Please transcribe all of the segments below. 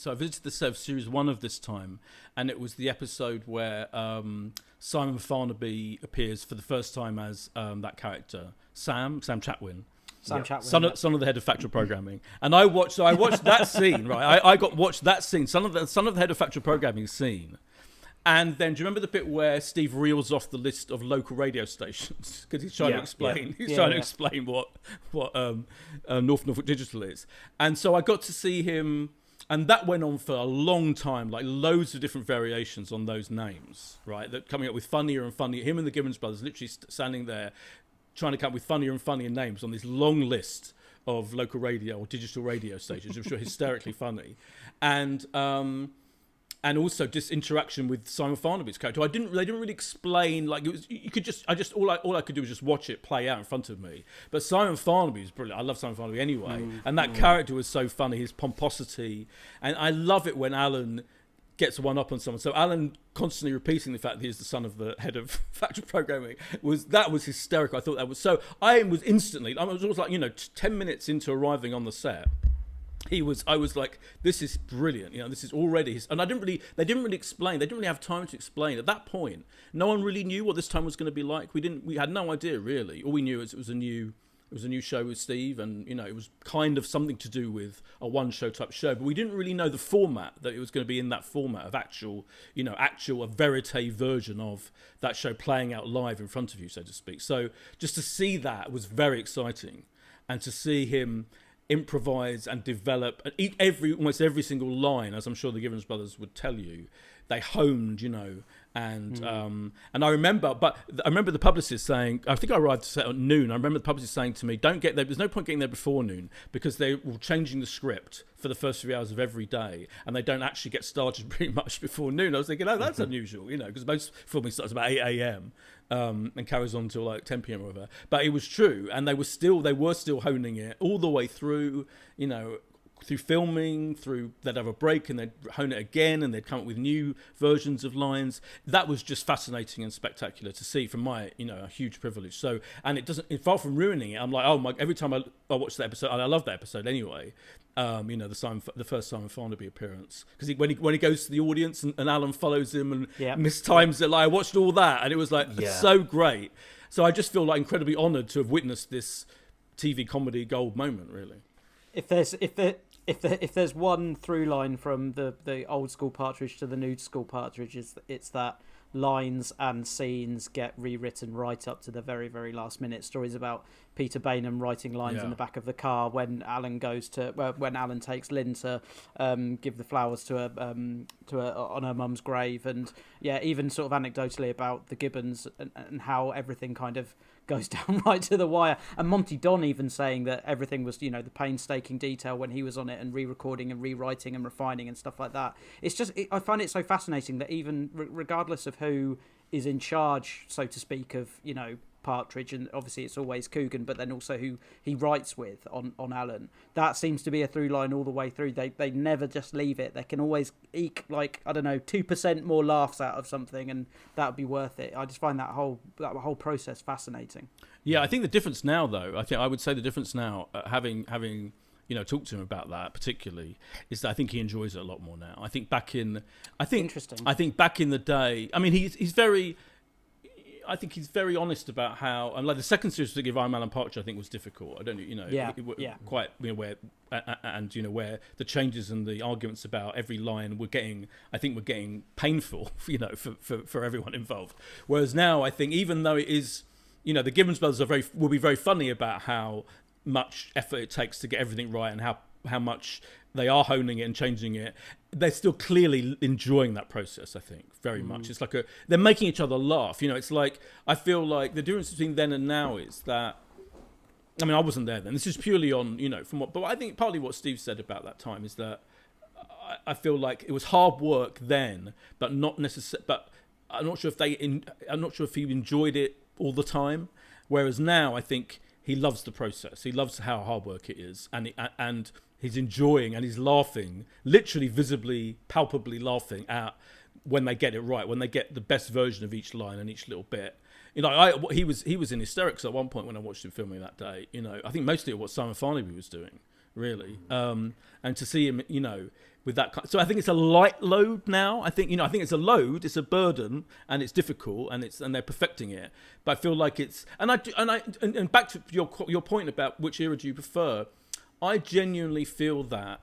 So I visited the set of series 1 of this time, and it was the episode where Simon Farnaby appears for the first time as that character, Sam Chatwin. Chatwin, son of the head of factual programming. And I watched that scene, right? I watched that scene, son of the head of factual programming scene. And then, do you remember the bit where Steve reels off the list of local radio stations because he's trying to explain? He's trying to explain what North Norfolk Digital is. And so I got to see him, and that went on for a long time, like loads of different variations on those names, right? That coming up with funnier and funnier. Him and the Gibbons brothers literally standing there, trying to come up with funnier and funnier names on this long list of local radio or digital radio stations, which were hysterically funny, and also just interaction with Simon Farnaby's character. They didn't really explain, like, it was, you could just, all I could do was just watch it play out in front of me. But Simon Farnaby is brilliant. I love Simon Farnaby anyway. And that character was so funny, his pomposity. And I love it when Alan gets one up on someone. So Alan constantly repeating the fact that he's the son of the head of factual programming was hysterical. I thought that was so, I was always like, 10 minutes into arriving on the set, I was like, this is brilliant. This is already and they didn't really explain. They didn't really have time to explain. At that point, no one really knew what this time was going to be like. We had no idea really. All we knew is it was a new show with Steve, and it was kind of something to do with a one show type show, but we didn't really know the format, that it was going to be in that format of actual a verite version of that show playing out live in front of you, so to speak. So just to see that was very exciting, and to see him improvise and develop almost every single line, as I'm sure the Gibbons brothers would tell you, they honed, and I remember the publicist saying, I think I arrived to set at noon. I remember the publicist saying to me, "Don't get there. There's no point getting there before noon because they were changing the script for the first 3 hours of every day, and they don't actually get started pretty much before noon." I was thinking, oh, that's unusual, because most filming starts about 8 a.m. And carries on till like 10 p.m. or whatever. But it was true, and they were still honing it all the way through, through filming, they'd have a break and they'd hone it again, and they'd come up with new versions of lines. That was just fascinating and spectacular to see from my, a huge privilege. So, and it doesn't, far from ruining it, I'm like, oh my, every time I watch that episode, and I love that episode anyway, the first Simon Farnaby appearance, because when he goes to the audience and Alan follows him and mistimes it, like, I watched all that and it was like so great. So I just feel like incredibly honoured to have witnessed this TV comedy gold moment, really. If there's one through line from the old school Partridge to the new school Partridge, it's that lines and scenes get rewritten right up to the very, very last minute. Stories about Peter Bainham writing lines in the back of the car when Alan takes Lynn to give the flowers to her on her mum's grave, and even sort of anecdotally about the Gibbons and how everything kind of goes down right to the wire. And Monty Don even saying that everything was, the painstaking detail when he was on it, and re-recording and rewriting and refining and stuff like that. It's just, I find it so fascinating that even regardless of who is in charge, so to speak, of, Partridge, and obviously it's always Coogan, but then also who he writes with on Alan, that seems to be a through line all the way through. They never just leave it. They can always eke, like, 2% more laughs out of something, and that would be worth it. I just find that whole process fascinating. Yeah, I think the difference now, though, I would say the difference now, having talked to him about that particularly, is that I think he enjoys it a lot more now. I think back in the day, I mean, he's very honest about how, and like the second series of Iron Man and Partridge, I think was difficult. I don't quite where and where the changes and the arguments about every line were getting painful, for everyone involved. Whereas now, I think, even though it is, the Gibbons brothers will be very funny about how much effort it takes to get everything right, and how much they are honing it and changing it, they're still clearly enjoying that process, I think, very much. It's like they're making each other laugh. It's like, I feel like the difference between then and now is that, I mean, I wasn't there then. This is purely on, but I think partly what Steve said about that time is that I feel like it was hard work then, but not necessarily, but I'm not sure if he enjoyed it all the time. Whereas now, I think he loves the process. He loves how hard work it is, and he's enjoying and he's laughing, literally, visibly, palpably laughing at when they get it right, when they get the best version of each line and each little bit. He was in hysterics at one point when I watched him filming that day. I think mostly at what Simon Farnaby was doing, really. And to see him, with that, so I think it's a light load now. I think it's a load, it's a burden, and it's difficult, and they're perfecting it. But I feel like it's, and back to your point about which era do you prefer, I genuinely feel that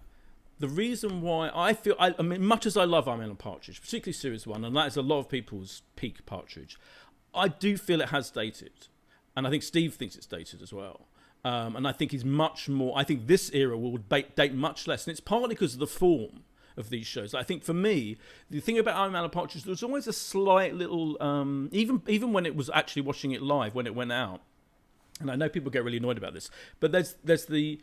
the reason why I mean, much as I love I'm Alan Partridge, particularly series 1, and that is a lot of people's peak Partridge, I do feel it has dated, and I think Steve thinks it's dated as well. And I think he's much more. I think this era will date much less, and it's partly because of the form of these shows. I think for me, the thing about I'm Alan Partridge, there was always a slight little, even when it was actually watching it live when it went out, and I know people get really annoyed about this, but there's the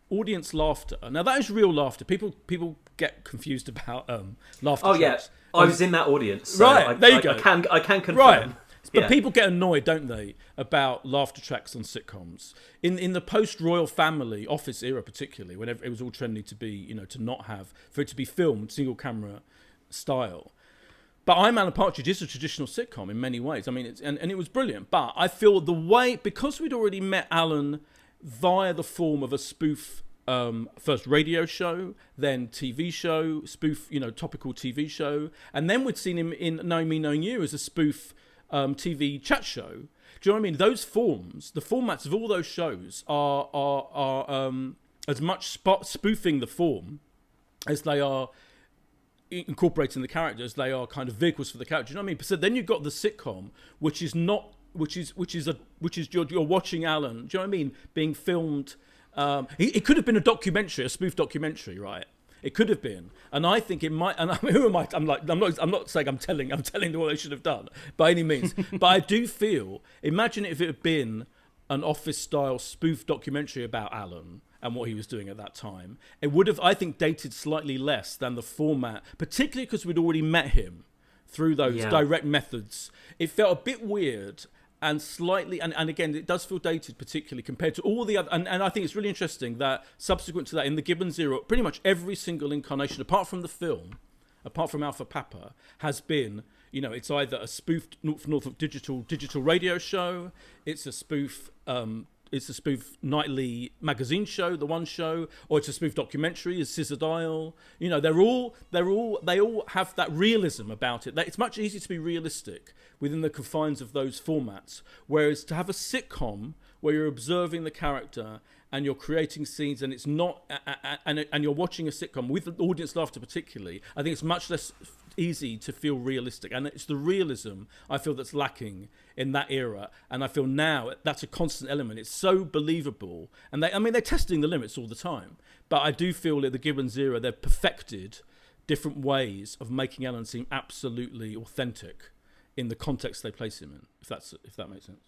audience laughter. Now that is real laughter. People get confused about laughter. Oh yeah, I was in that audience. So right, there you go. I can confirm. Right. But people get annoyed, don't they, about laughter tracks on sitcoms. In the post-Royal Family Office era, particularly, whenever it was all trendy to be, to not have, for it to be filmed single camera style. But I'm Alan Partridge is a traditional sitcom in many ways. I mean, and it was brilliant. But I feel the way, because we'd already met Alan via the form of a spoof, first radio show, then TV show, spoof, topical TV show, and then we'd seen him in Knowing Me, Knowing You as a spoof TV chat show. Do you know what I mean? Those forms, the formats of all those shows are as much spoofing the form as they are incorporating the characters. They are kind of vehicles for the character. Do you know what I mean? So then you've got the sitcom, which is you're watching Alan. Do you know what I mean? Being filmed. It could have been a documentary, a spoof documentary, right? It could have been, and I think it might. And I mean, who am I? I'm not saying I'm telling them what they should have done by any means. But I do feel. Imagine if it had been an Office-style spoof documentary about Alan and what he was doing at that time. It would have, I think, dated slightly less than the format, particularly because we'd already met him through those direct methods. It felt a bit weird. And slightly, and again, it does feel dated, particularly compared to all the other. And I think it's really interesting that subsequent to that, in the Gibbons era, pretty much every single incarnation, apart from the film, apart from Alpha Papa, has been, it's either a spoofed Norfolk digital radio show, it's a spoof nightly magazine show, the One Show, or it's a spoof documentary, is Scissor Dial. They all have that realism about it. It's much easier to be realistic within the confines of those formats, whereas to have a sitcom where you're observing the character and you're creating scenes, and it's not, and you're watching a sitcom with the audience laughter particularly, I think it's much less easy to feel realistic, and it's the realism I feel that's lacking in that era. And I feel now that's a constant element. It's so believable, and they're testing the limits all the time. But I do feel that the Gibbons era, they've perfected different ways of making Alan seem absolutely authentic in the context they place him in. If that makes sense.